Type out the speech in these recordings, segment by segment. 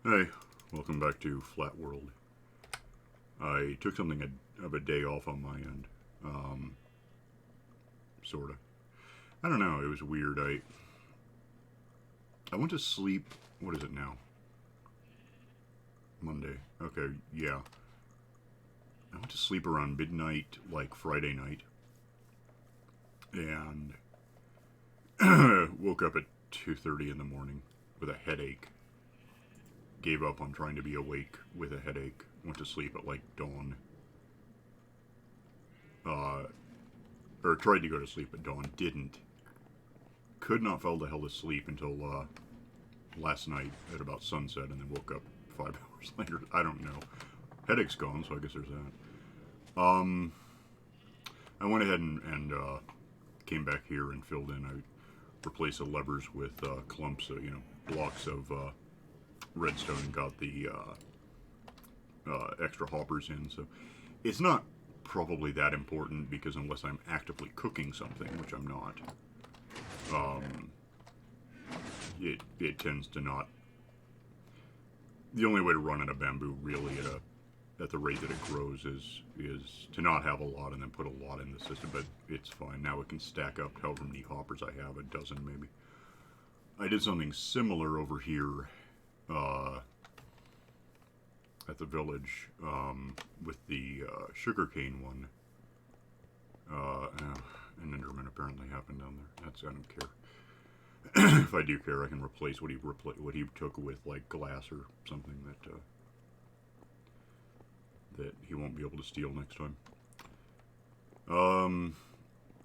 Hey, welcome back to FlatWorld. I took something of a day off on my end. Sorta. I don't know, it was weird. I went to sleep, what is it now? Monday. Okay, yeah. I went to sleep around midnight, like Friday night, and woke up at 2:30 in the morning with a headache. Gave up on trying to be awake with a headache. Went to sleep at like dawn. Uh, or tried to go to sleep at dawn. Didn't. Could not fall the hell to sleep until last night at about sunset, and then woke up 5 hours later. I don't know. Headache's gone, so I guess there's that. I went ahead and came back here and filled in. I replaced the levers with clumps, blocks of redstone, and got the extra hoppers in. So it's not probably that important, because unless I'm actively cooking something, which I'm not, it tends to not. The only way to run out of bamboo really at the rate that it grows is to not have a lot and then put a lot in the system. But it's fine. Now it can stack up however many hoppers I have, a dozen maybe. I did something similar over here at the village with the sugarcane one. An Enderman apparently happened down there. I don't care. If I do care, I can replace what he took with like glass or something that he won't be able to steal next time.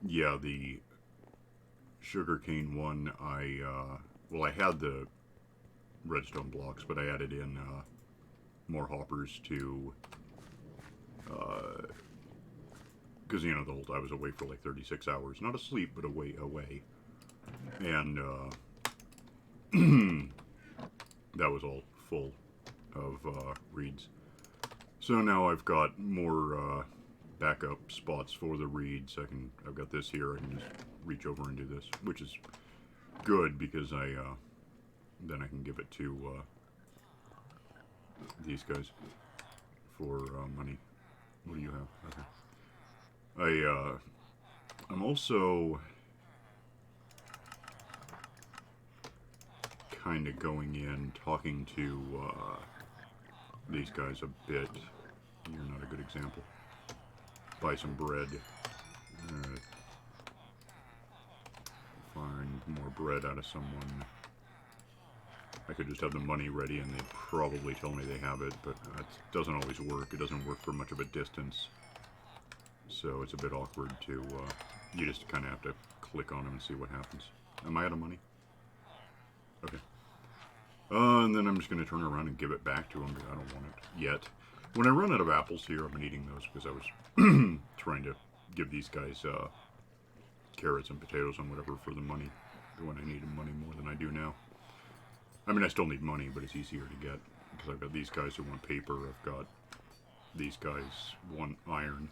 Yeah, the sugarcane one. I had the redstone blocks, but I added in more hoppers to, because the whole I was away for like 36 hours, not asleep, but away, and that was all full of reeds. So now I've got more backup spots for the reeds. I've got this here. I can just reach over and do this, which is good because then I can give it to these guys for money. What do you have? Okay. I'm also kind of going in, talking to these guys a bit. You're not a good example. Buy some bread. Find more bread out of someone. I could just have the money ready and they'd probably tell me they have it, but that doesn't always work. It doesn't work for much of a distance. So it's a bit awkward to, you just kind of have to click on them and see what happens. Am I out of money? Okay. And then I'm just going to turn around and give it back to them, because I don't want it yet. When I run out of apples here, I've been eating those because I was trying to give these guys carrots and potatoes and whatever for the money, when I needed money more than I do now. I mean, I still need money, but it's easier to get, because I've got these guys who want paper, I've got these guys want iron.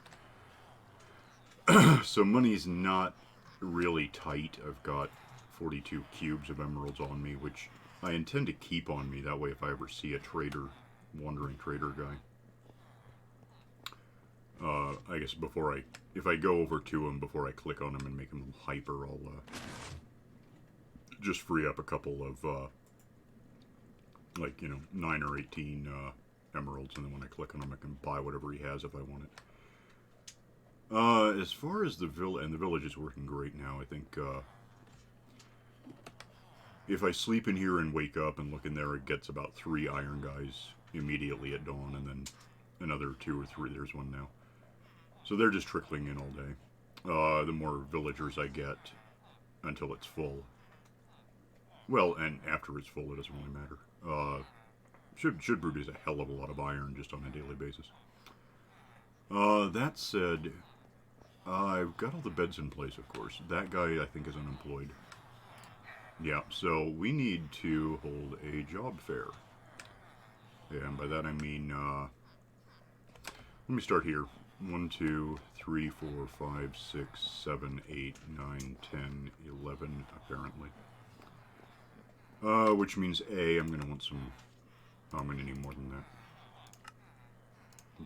So money's not really tight. I've got 42 cubes of emeralds on me, which I intend to keep on me. That way, if I ever see a trader, wandering trader guy, I guess if I go over to him before I click on him and make him hyper, I'll just free up a couple of 9 or 18 emeralds, and then when I click on him, I can buy whatever he has if I want it. As far as the village, and the village is working great now. I think if I sleep in here and wake up and look in there, it gets about 3 iron guys immediately at dawn, and then another 2 or 3. There's one now. So they're just trickling in all day. The more villagers I get until it's full. Well, and after it's full, it doesn't really matter. Should produce a hell of a lot of iron just on a daily basis. That said, I've got all the beds in place, of course. That guy, I think, is unemployed. Yeah, so we need to hold a job fair. And by that I mean, let me start here. 1, 2, 3, 4, 5, 6, 7, 8, 9, 10, 11, apparently. Which means A, I'm going to want some Oh, I'm gonna need more than that.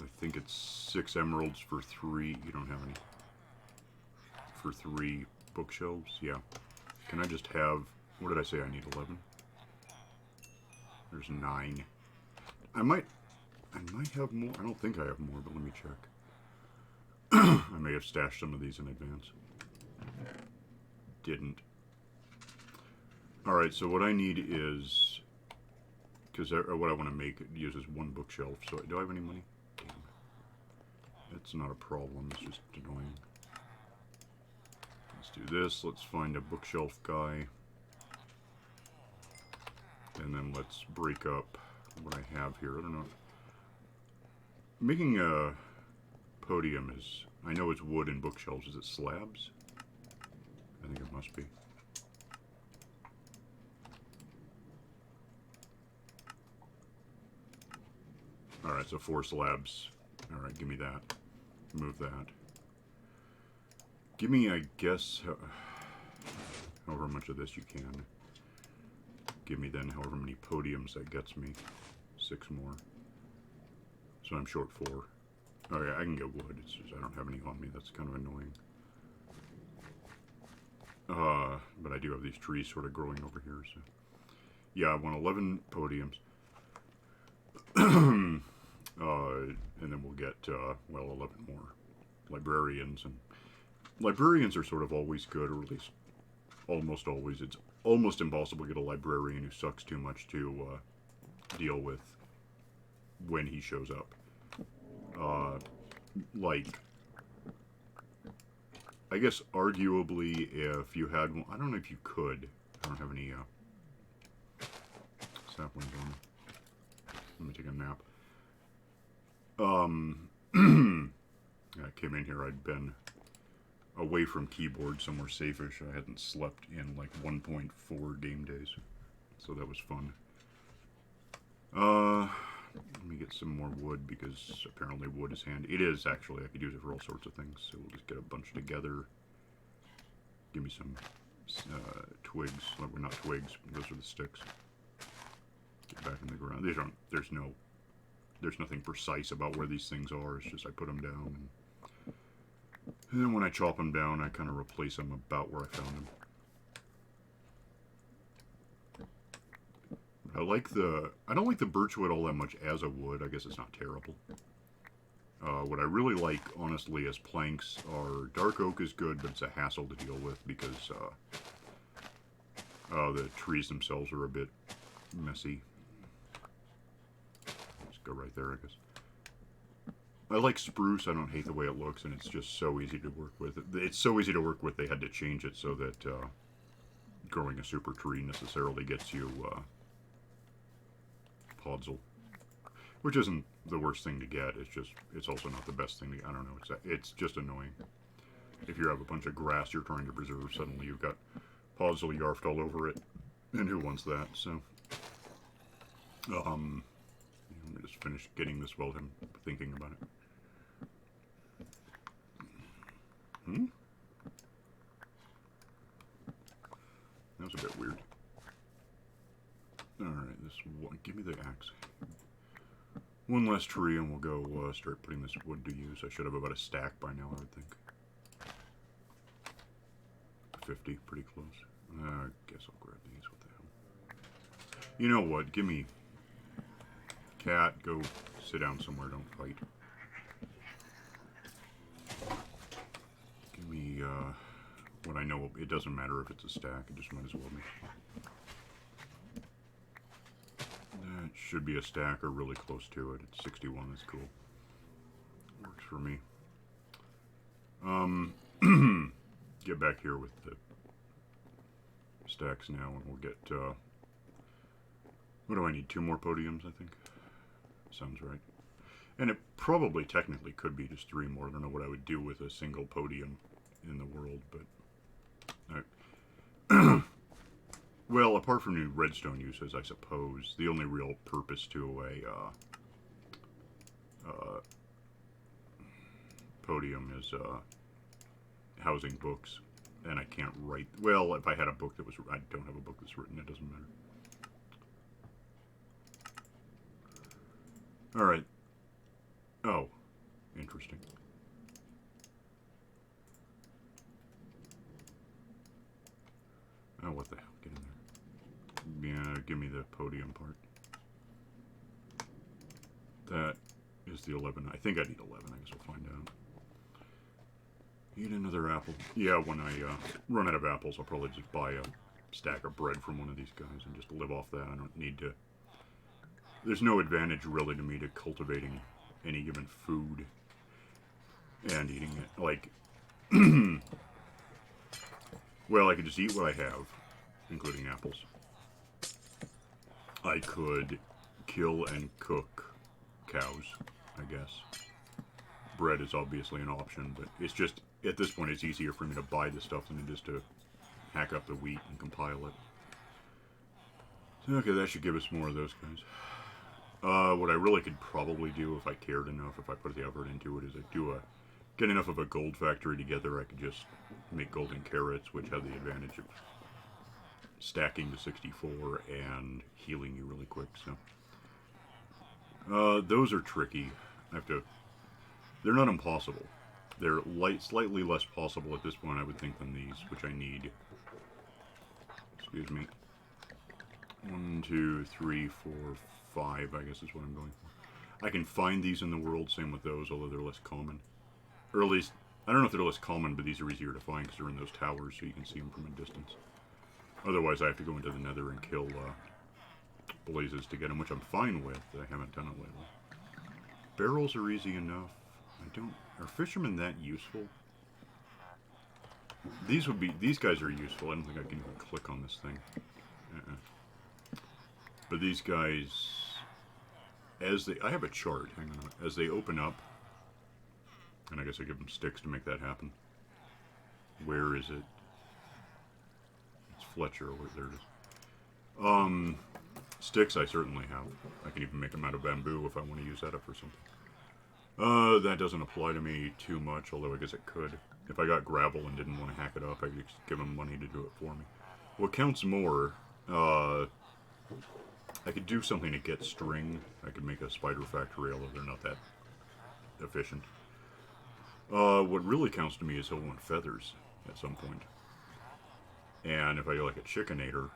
I think it's 6 emeralds for 3. You don't have any. For 3 bookshelves? Yeah. Can I just have... What did I say? I need 11? There's 9. I might have more. I don't think I have more, but let me check. I may have stashed some of these in advance. Didn't. Alright, so what I need is... Because what I want to make uses 1 bookshelf. So do I have any money? Damn. It's not a problem. It's just annoying. Let's do this. Let's find a bookshelf guy. And then let's break up what I have here. I don't know. Making a podium is... I know it's wood and bookshelves. Is it slabs? I think it must be. Alright, so 4 slabs. Alright, give me that. Move that. Give me, I guess, however much of this you can. Give me then however many podiums that gets me. 6 more. So I'm short 4. Oh yeah, I can get wood. It's just I don't have any on me. That's kind of annoying. But I do have these trees sort of growing over here. So yeah, I want 11 podiums. And then we'll get, well, 11 more librarians. And librarians are sort of always good, or at least almost always. It's almost impossible to get a librarian who sucks too much to deal with when he shows up. Like, I guess arguably if you had one, I don't know if you could. I don't have any saplings on me. Let me take a nap. I came in here, I'd been away from keyboard, somewhere safe-ish. I hadn't slept in like 1.4 game days. So that was fun. Let me get some more wood, because apparently wood is handy. It is, actually. I could use it for all sorts of things. So we'll just get a bunch together. Give me some twigs. Well, not twigs. Those are the sticks. Get back in the ground. These aren't... There's nothing precise about where these things are. It's just I put them down. And then when I chop them down, I kind of replace them about where I found them. I don't like the birchwood all that much as a wood. I guess it's not terrible. What I really like, honestly, as planks are... Dark oak is good, but it's a hassle to deal with because the trees themselves are a bit messy. Just go right there, I guess. I like spruce. I don't hate the way it looks, and it's just so easy to work with. It's so easy to work with, they had to change it so that growing a super tree necessarily gets you podzol. Which isn't the worst thing to get. It's just, it's also not the best thing to get. I don't know. It's just annoying. If you have a bunch of grass you're trying to preserve, suddenly you've got podzol yarfed all over it. And who wants that? So, let me just finish getting this while I'm thinking about it. That was a bit weird. Alright, this one. Give me the axe. One less tree and we'll go start putting this wood to use. I should have about a stack by now, I would think. 50, pretty close. I guess I'll grab these. What the hell? You know what? Give me... Cat, go sit down somewhere, don't fight. Give me, what I know, it doesn't matter if it's a stack, it just might as well be. That should be a stack or really close to it. It's 61, that's cool. Works for me. Get back here with the stacks now, and we'll get, what do I need? 2 more podiums, I think? Sounds right. And it probably technically could be just 3 more. I don't know what I would do with a single podium in the world, but... well, apart from new redstone uses, I suppose, the only real purpose to a podium is housing books. And I can't write... Well, if I had a book that was... I don't have a book that's written, it doesn't matter. Alright. Oh. Interesting. Oh, what the hell? Get in there. Yeah, give me the podium part. That is the 11. I think I need 11. I guess we'll find out. Eat another apple. Yeah, when I run out of apples, I'll probably just buy a stack of bread from one of these guys and just live off that. I don't need to... There's no advantage, really, to me to cultivating any given food and eating it. Like... well, I could just eat what I have, including apples. I could kill and cook cows, I guess. Bread is obviously an option, but it's just, at this point, it's easier for me to buy the stuff than it is to hack up the wheat and compile it. Okay, that should give us more of those guys. What I really could probably do, if I cared enough, if I put the effort into it, is get enough of a gold factory together. I could just make golden carrots, which have the advantage of stacking to 64 and healing you really quick. So those are tricky. They're not impossible. They're slightly less possible at this point, I would think, than these, which I need. Excuse me. 1, 2, 3, 4, 5, I guess is what I'm going for. I can find these in the world, same with those, although they're less common. Or at least, I don't know if they're less common, but these are easier to find because they're in those towers, so you can see them from a distance. Otherwise, I have to go into the nether and kill blazes to get them, which I'm fine with. I haven't done it lately. Barrels are easy enough. Are fishermen that useful? These guys are useful. I don't think I can even click on this thing. But these guys, I have a chart, hang on. As they open up, and I guess I give them sticks to make that happen. Where is it? It's Fletcher, there it is. Sticks I certainly have. I can even make them out of bamboo if I want to use that up for something. That doesn't apply to me too much, although I guess it could. If I got gravel and didn't want to hack it up, I could just give them money to do it for me. What counts more, I could do something to get string. I could make a spider factory, although they're not that efficient. What really counts to me is he'll want feathers at some point. And if I do like a chickinator,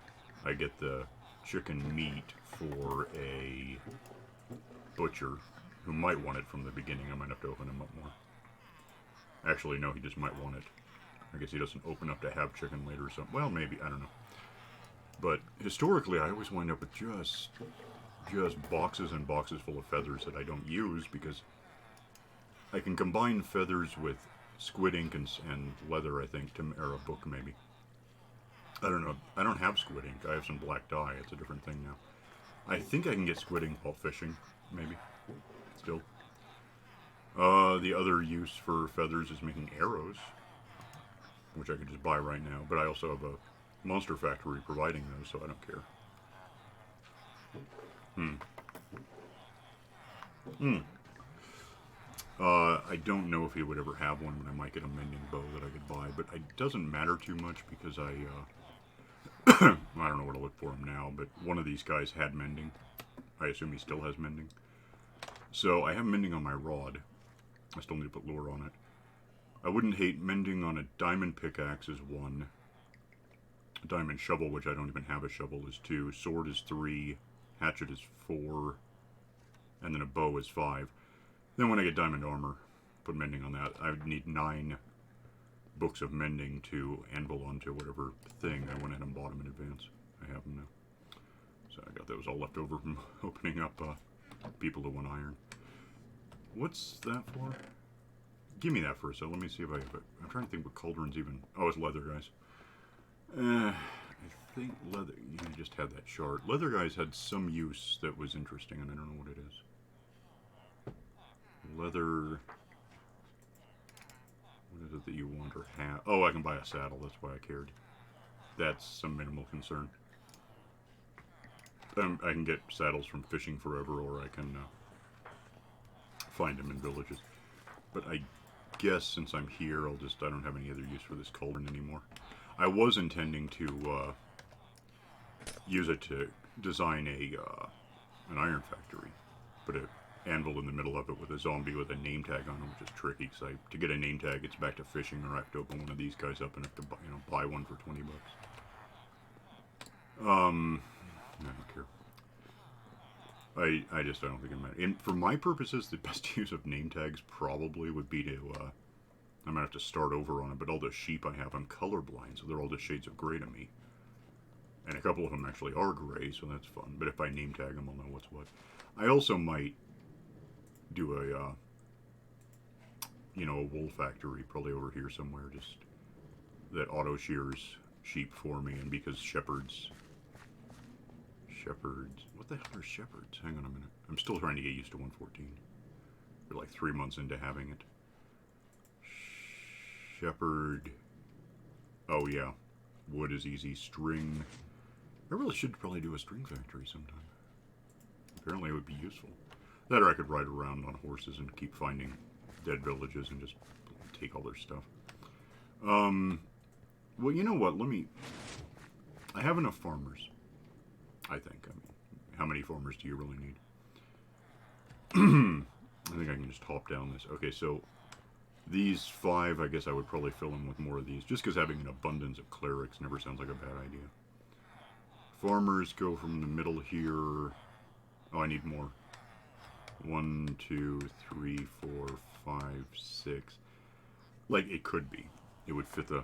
I get the chicken meat for a butcher who might want it from the beginning. I might have to open him up more. Actually, no, he just might want it. I guess he doesn't open up to have chicken later or something. Well, maybe, I don't know. But historically, I always wind up with just boxes and boxes full of feathers that I don't use because I can combine feathers with squid ink and leather, I think, or a book maybe. I don't know. I don't have squid ink. I have some black dye. It's a different thing now. I think I can get squid ink while fishing, maybe. Still. The other use for feathers is making arrows, which I could just buy right now. But I also have a monster factory providing those, so I don't care. I don't know if he would ever have one, but I might get a mending bow that I could buy. But it doesn't matter too much because I don't know where to look for him now, but one of these guys had mending. I assume he still has mending. So I have mending on my rod. I still need to put lure on it. I wouldn't hate mending on a diamond pickaxe is 1. A diamond shovel, which I don't even have a shovel, is 2. Sword is 3. Hatchet is 4. And then a bow is 5. Then when I get diamond armor, put mending on that. I would need 9 books of mending to anvil onto whatever thing I went ahead and bought them in advance. I have them now. So I got those all left over from opening up people who want iron. What's that for? Give me that for a second. Let me see if I have it. I'm trying to think what cauldrons even... Oh, it's leather, guys. I think leather... You just had that shard. Leather guys had some use that was interesting, and I don't know what it is. Leather... What is it that you want or have? Oh, I can buy a saddle. That's why I cared. That's some minimal concern. I can get saddles from fishing forever, or I can find them in villages. But I guess since I'm here, I don't have any other use for this cauldron anymore. I was intending to use it to design an iron factory, but anvil in the middle of it with a zombie with a name tag on it, which is tricky. Because to get a name tag, it's back to fishing, or I have to open one of these guys up and have to buy one for $20. I don't care. I don't think it matters. And for my purposes, the best use of name tags probably would be to, I'm going to have to start over on it, but all the sheep I have, I'm colorblind, so they're all just shades of gray to me. And a couple of them actually are gray, so that's fun. But if I name tag them, I'll know what's what. I also might do a wool factory, probably over here somewhere, just that auto shears sheep for me, and because shepherds, what the hell are shepherds? Hang on a minute. I'm still trying to get used to 114. We're like 3 months into having it. Shepherd, oh yeah, wood is easy. String, I really should probably do a string factory sometime. Apparently it would be useful. That, or I could ride around on horses and keep finding dead villages and just take all their stuff. Well, you know what? I have enough farmers, I think. I mean, how many farmers do you really need? I think I can just hop down this. Okay, so these 5, I guess I would probably fill in with more of these, just because having an abundance of clerics never sounds like a bad idea. Farmers go from the middle here. Oh, I need more. 1, 2, 3, 4, 5, 6. Like, it could be. It would fit the,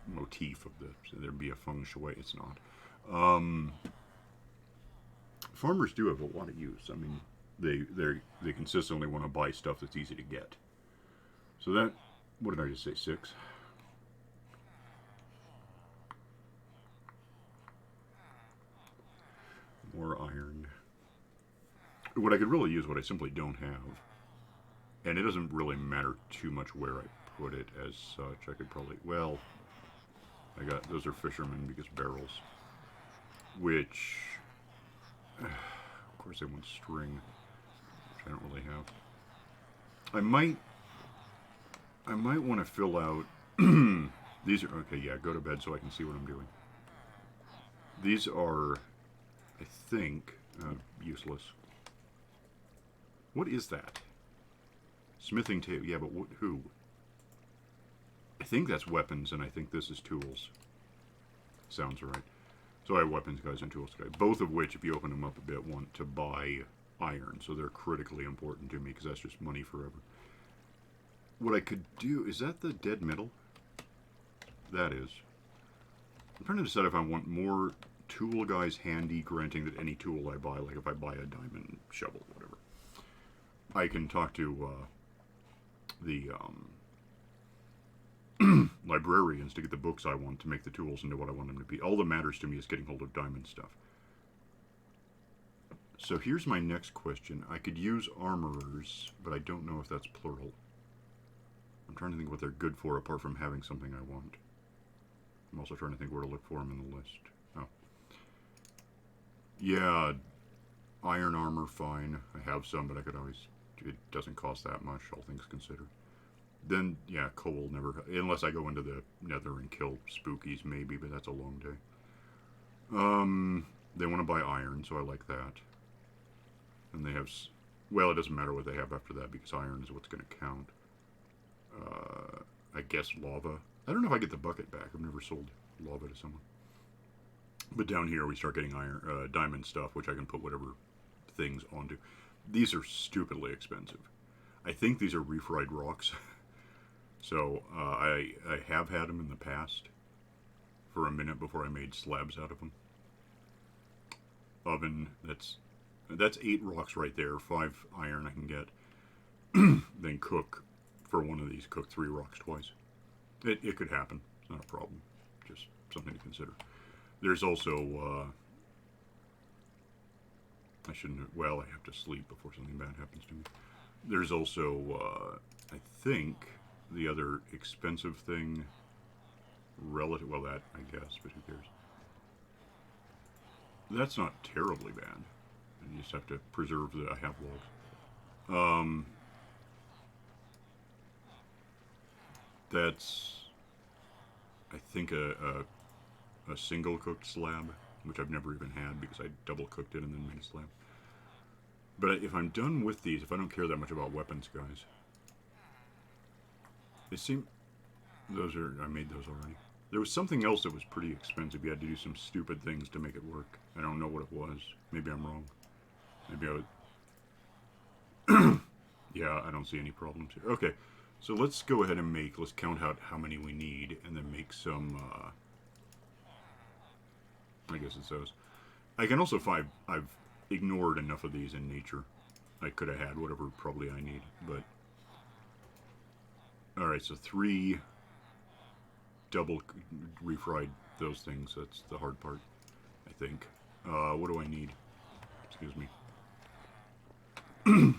motif of so there'd be a feng shui. It's not. Farmers do have a lot of use. I mean, they consistently want to buy stuff that's easy to get. So that, what did I just say, 6? More iron. What I could really use, what I simply don't have, and it doesn't really matter too much where I put it as such. I could probably, well, those are fishermen because barrels, which, of course, they want string, which I don't really have. I might want to fill out. These are okay. Yeah, go to bed so I can see what I'm doing. These are, I think, useless. What is that? Smithing table. Yeah, but who? I think that's weapons, and I think this is tools. Sounds right. So I have weapons guys and tools guys, both of which, if you open them up a bit, want to buy iron. So they're critically important to me because that's just money forever. What I could do, is that the dead middle? That is. I'm trying to decide if I want more tool guys handy, granting that any tool I buy, like if I buy a diamond shovel, whatever, I can talk to the librarians to get the books I want to make the tools into what I want them to be. All that matters to me is getting hold of diamond stuff. So here's my next question. I could use armorers, but I don't know if that's plural. I'm trying to think what they're good for apart from having something I want. I'm also trying to think where to look for them in the list. Oh. Yeah, iron armor, fine. I have some, but I could always... It doesn't cost that much, all things considered. Then, yeah, coal never... Unless I go into the nether and kill spookies, maybe, but that's a long day. They want to buy iron, so I like that. And they have... Well, it doesn't matter what they have after that, because iron is what's going to count. I guess lava. I don't know if I get the bucket back. I've never sold lava to someone. But down here we start getting iron, diamond stuff, which I can put whatever things onto. These are stupidly expensive. I think these are refried rocks. So I have had them in the past for a minute before I made slabs out of them. Oven, that's 8 rocks right there. 5 iron I can get. Then cook. For one of these, cook 3 rocks twice. It could happen. It's not a problem. Just something to consider. There's also, I shouldn't, well, I have to sleep before something bad happens to me. There's also, I think, the other expensive thing, well, that, I guess, but who cares? That's not terribly bad. You just have to preserve the, I have logs. That's, I think, a single cooked slab, which I've never even had because I double cooked it and then made a slab. But if I'm done with these, if I don't care that much about weapons, guys, they seem... Those are... I made those already. There was something else that was pretty expensive. You had to do some stupid things to make it work. I don't know what it was. Maybe I'm wrong. Maybe I would... Yeah, I don't see any problems here. Okay, so let's go ahead and make... Let's count out how many we need, and then make some... I guess it's those. I can also find... I've ignored enough of these in nature. I could have had whatever probably I need, but... Alright, so 3... double refried those things. That's the hard part, I think. What do I need? Excuse me.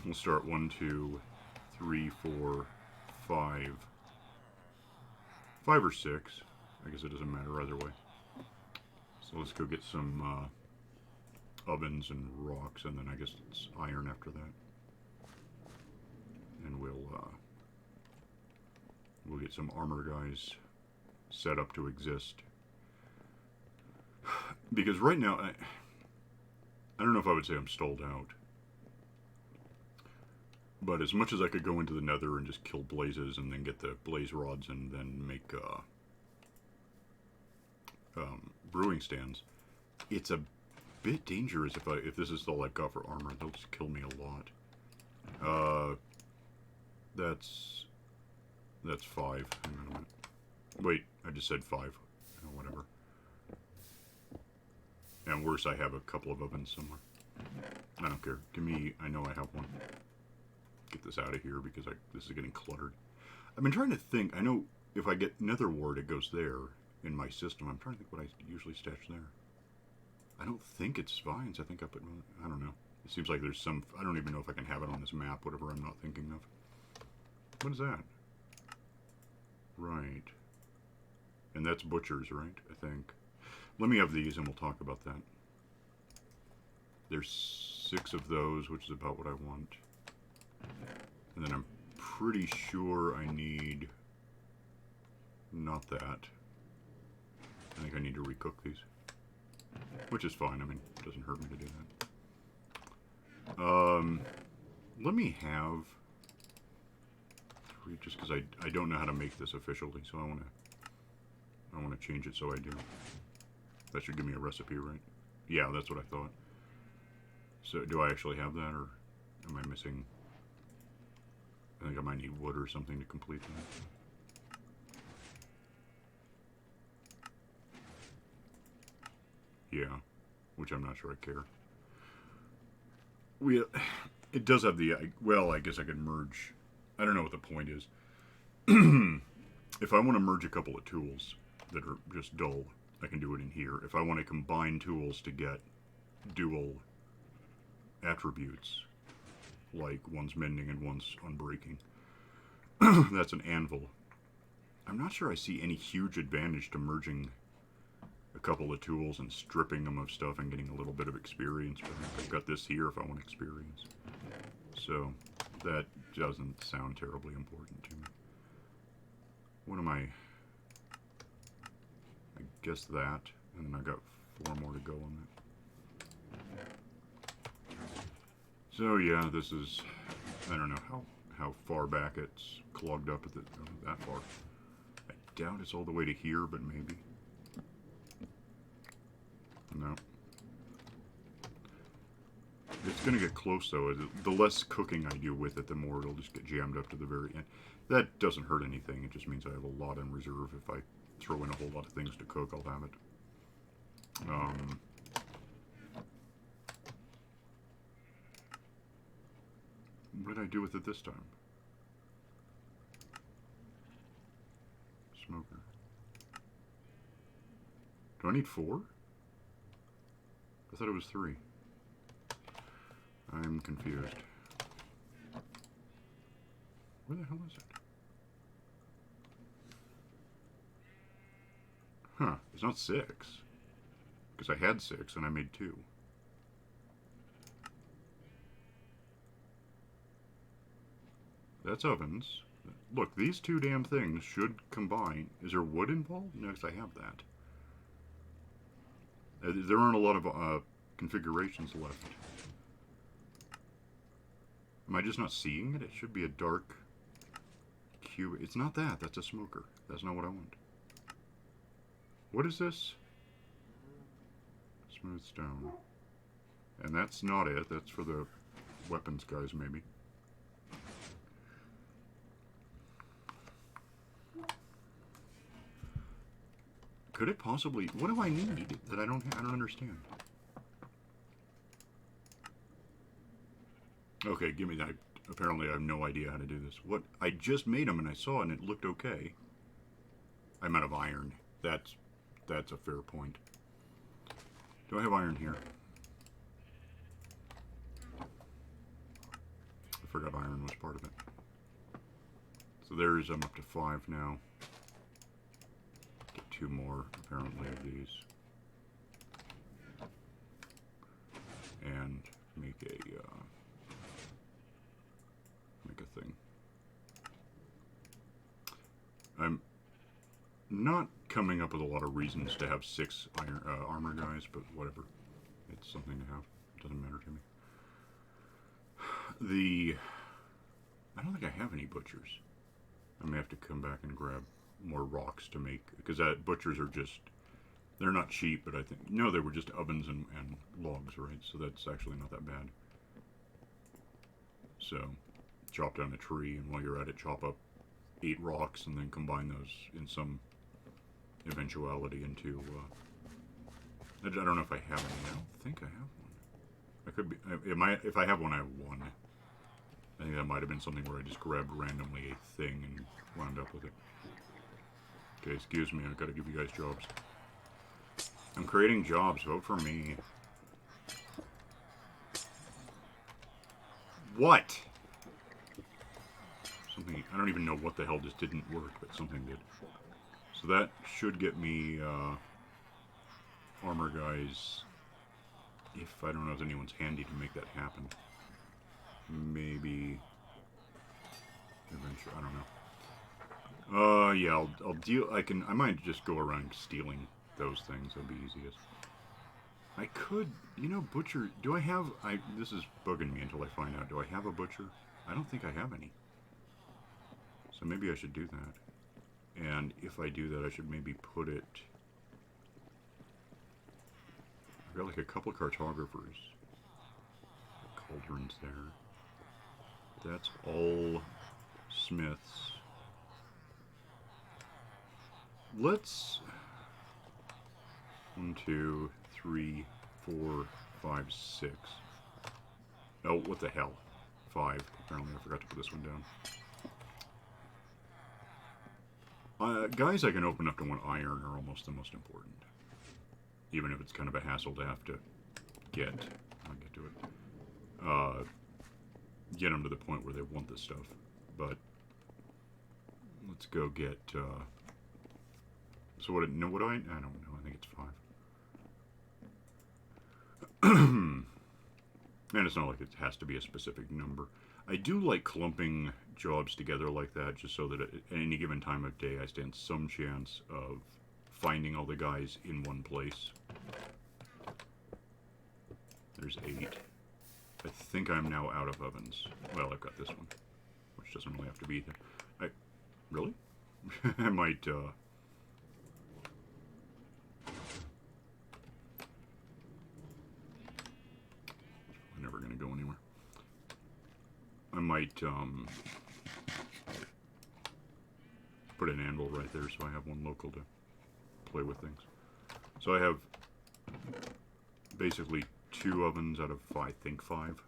We'll start 1, 2, 3, 4, 5. 5 or 6. I guess it doesn't matter either way. So let's go get some ovens and rocks, and then I guess it's iron after that. And we'll get some armor guys set up to exist. Because right now, I don't know if I would say I'm stalled out. But as much as I could go into the nether and just kill blazes and then get the blaze rods and then make brewing stands, it's a bit dangerous if this is all I've got for armor. They'll just kill me a lot. That's 5. Hang on a minute. Wait, I just said 5. Oh, whatever. And worse, I have a couple of ovens somewhere. I don't care. Give me... I know I have one. Get this out of here because this is getting cluttered. I've been trying to think. I know if I get nether wart, it goes there in my system. I'm trying to think what I usually stash there. I don't think it's vines. I think I put... I don't know. It seems like there's some... I don't even know if I can have it on this map, whatever I'm not thinking of. What is that? Right. And that's butchers, right? I think. Let me have these and we'll talk about that. There's 6 of those, which is about what I want. And then I'm pretty sure I need... Not that. I think I need to recook these. Which is fine. I mean, it doesn't hurt me to do that. Let me have... 3, just because I don't know how to make this officially, so I want to change it so I do. That should give me a recipe, right? Yeah, that's what I thought. So, do I actually have that, or am I missing... I think I might need wood or something to complete that. Yeah, which I'm not sure I care. It does have the... Well, I guess I could merge... I don't know what the point is. If I want to merge a couple of tools that are just dull, I can do it in here. If I want to combine tools to get dual attributes, like one's mending and one's unbreaking, that's an anvil. I'm not sure I see any huge advantage to merging a couple of tools and stripping them of stuff and getting a little bit of experience. But I've got this here if I want experience. So that doesn't sound terribly important to me. What am I guess that, and then I got 4 more to go on that. So yeah, this is, I don't know how far back it's clogged up at that far. I doubt it's all the way to here, but maybe. No. It's going to get close, though. The less cooking I do with it, the more it'll just get jammed up to the very end. That doesn't hurt anything. It just means I have a lot in reserve. If I throw in a whole lot of things to cook, I'll have it. What did I do with it this time? Smoker. Do I need 4? I thought it was 3. I'm confused. Where the hell is it? Huh, it's not 6. Because I had 6 and I made 2. That's ovens. Look, these 2 damn things should combine. Is there wood involved? No, because I have that. There aren't a lot of configurations left. Am I just not seeing it? It should be a dark cube. It's not that. That's a smoker. That's not what I want. What is this? Smooth stone. And that's not it. That's for the weapons guys, maybe. Could it possibly... What do I need that I don't understand? Okay, give me that. Apparently I have no idea how to do this. What? I just made them and I saw it and it looked okay. I'm out of iron. That's a fair point. Do I have iron here? I forgot iron was part of it. So there's, I'm up to 5 now. Get 2 more, apparently, of these. And make a thing. I'm not coming up with a lot of reasons to have 6 iron, armor guys, but whatever. It's something to have. It doesn't matter to me. I don't think I have any butchers. I may have to come back and grab more rocks to make, because that butchers are just, they're not cheap, but I think, no, they were just ovens and logs, right? So that's actually not that bad. So, chop down a tree, and while you're at it, chop up 8 rocks, and then combine those in some eventuality into, I don't know if I have any. I don't think I have one. I could be, if I have one, I have one. I think that might have been something where I just grabbed randomly a thing and wound up with it. Okay, excuse me, I've got to give you guys jobs. I'm creating jobs, vote for me. What? Something, I don't even know what the hell just didn't work, but something did. So that should get me, armor guys, if I don't know if anyone's handy to make that happen. Maybe eventually, I don't know. Yeah, I'll deal. I might just go around stealing those things. That'd be easiest. I could, you know, butcher. Do I have? This is bugging me until I find out. Do I have a butcher? I don't think I have any. So maybe I should do that. And if I do that, I should maybe put it. I've got like a couple cartographers. Cauldrons there. That's all smiths. Let's 1, 2, 3, 4, 5, 6. Oh, what the hell? 5. Apparently, I forgot to put this one down. Guys I can open up to 1 iron are almost the most important. Even if it's kind of a hassle to have to get. I'll get to it. Get them to the point where they want this stuff. But let's go get. So what? No, what do I don't know. I think it's 5. And it's not like it has to be a specific number. I do like clumping jobs together like that, just so that at any given time of day I stand some chance of finding all the guys in one place. There's 8. I think I'm now out of ovens. Well, I've got this one, which doesn't really have to be there. Really? I might, we're never gonna go anywhere. I might, put an anvil right there so I have one local to play with things. So I have basically 2 ovens out of I think 5.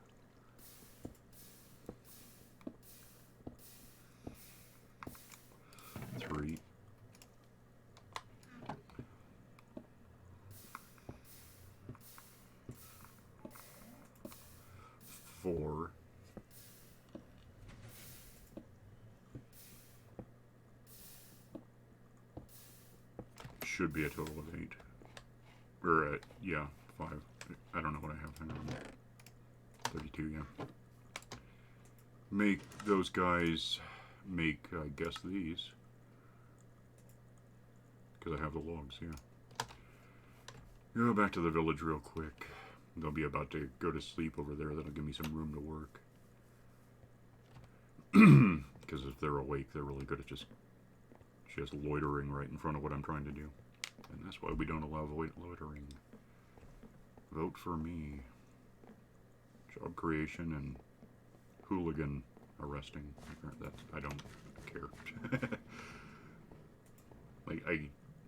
Three. 4. Should be a total of 8. Or, yeah, 5. I don't know what I have. Hang on. 32, yeah. Make those guys make, I guess, these. Because I have the logs, yeah. Go back to the village real quick. They'll be about to go to sleep over there. That'll give me some room to work. Because if they're awake, they're really good at just loitering right in front of what I'm trying to do. And that's why we don't allow loitering. Vote for me. Job creation and hooligan arresting. I don't care. Like,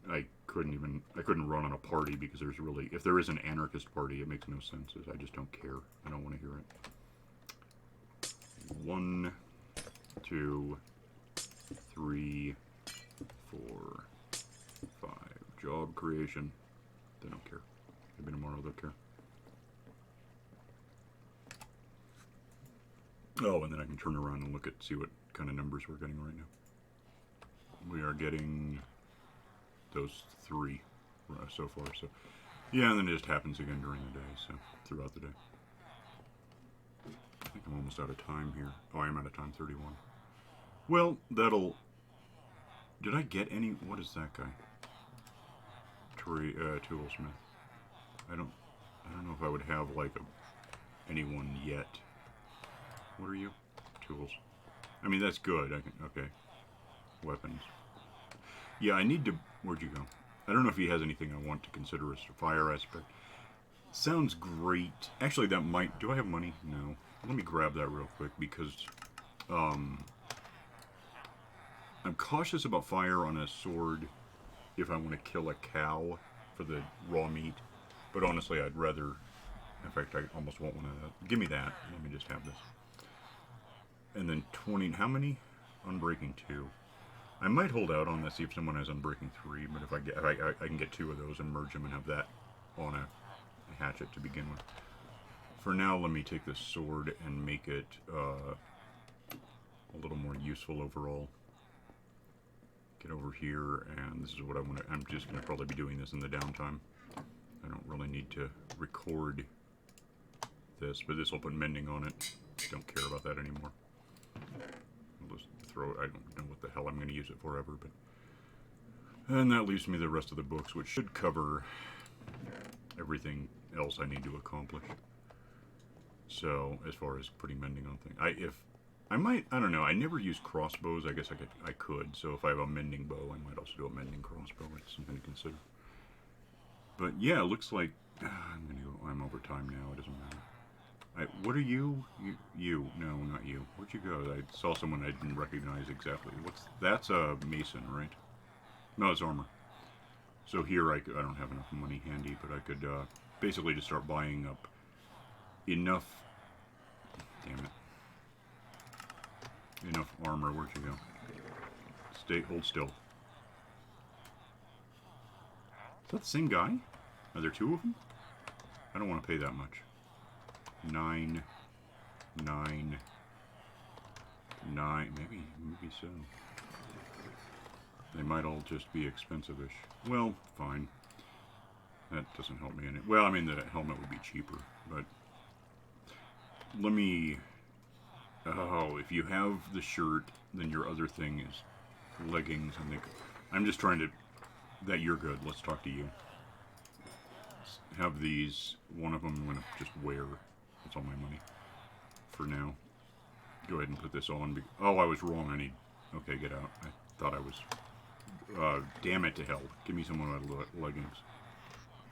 I couldn't run on a party because there's really, if there is an anarchist party, it makes no sense. I just don't care. I don't want to hear it. 1, 2, 3, 4, 5. Job creation. They don't care. Maybe tomorrow they'll care. Oh, and then I can turn around and see what kind of numbers we're getting right now. We are getting those 3 so far. So, yeah, and then it just happens again during the day, so throughout the day. I think I'm almost out of time here. Oh, I am out of time, 31. Well, that'll... Did I get any... What is that guy? Toolsmith. I don't know if I would have, like, anyone yet. What are you? Tools. I mean, that's good. Okay. Weapons. Yeah, I need to... Where'd you go? I don't know if he has anything I want to consider as a fire aspect. Sounds great. Actually, that might... Do I have money? No. Let me grab that real quick because... I'm cautious about fire on a sword if I want to kill a cow for the raw meat. But honestly, I'd rather... In fact, I almost want one of that. Give me that. Let me just have this. And then 20... How many? Unbreaking 2. I might hold out on this, see if someone has Unbreaking 3, but if I can get 2 of those and merge them and have that on a hatchet to begin with. For now, let me take this sword and make it a little more useful overall. Get over here, and this is what I want to... I'm just going to probably be doing this in the downtime. I don't really need to record this, but this will put mending on it. Don't care about that anymore. I'll just throw it. I don't know what the hell I'm going to use it for ever, but... And that leaves me the rest of the books, which should cover everything else I need to accomplish. So, as far as putting mending on things. I don't know, I never use crossbows. I guess I could. So if I have a mending bow, I might also do a mending crossbow. It's something to consider. But yeah, it looks like... I'm over time now, it doesn't matter. What are you? You? No, not you. Where'd you go? I saw someone I didn't recognize exactly. That's a mason, right? No, it's armor. So here I don't have enough money handy, but I could basically just start buying up enough... Damn it. Enough armor. Where'd you go? Hold still. Is that the same guy? Are there 2 of them? I don't want to pay that much. 9, 9, 9. Maybe so. They might all just be expensive-ish. Well, fine. That doesn't help me any. Well, I mean, the helmet would be cheaper, but let me... Oh, if you have the shirt, then your other thing is leggings. I'm just trying to... That you're good. Let's talk to you. Have these. One of them I'm going to just wear. That's all my money for now. Go ahead and put this on. Oh, I was wrong. I need... Okay, get out. I thought I was... damn it to hell. Give me some of my leggings.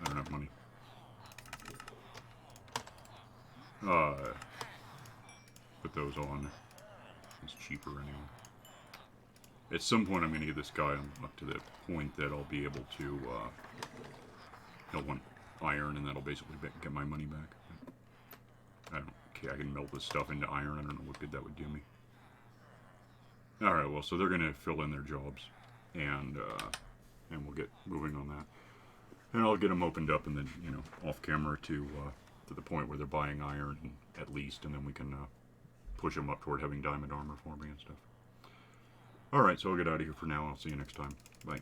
I don't have money. Put those on. It's cheaper anyway. At some point I'm going to get this guy up to the point that I'll be able to, he'll want iron, and that'll basically get my money back. I don't care. I can melt this stuff into iron. I don't know what good that would do me. Alright, well, so they're going to fill in their jobs, and we'll get moving on that. And I'll get them opened up and then, off camera to the point where they're buying iron, at least, and then we can push them up toward having diamond armor for me and stuff. Alright, so I'll get out of here for now. I'll see you next time. Bye.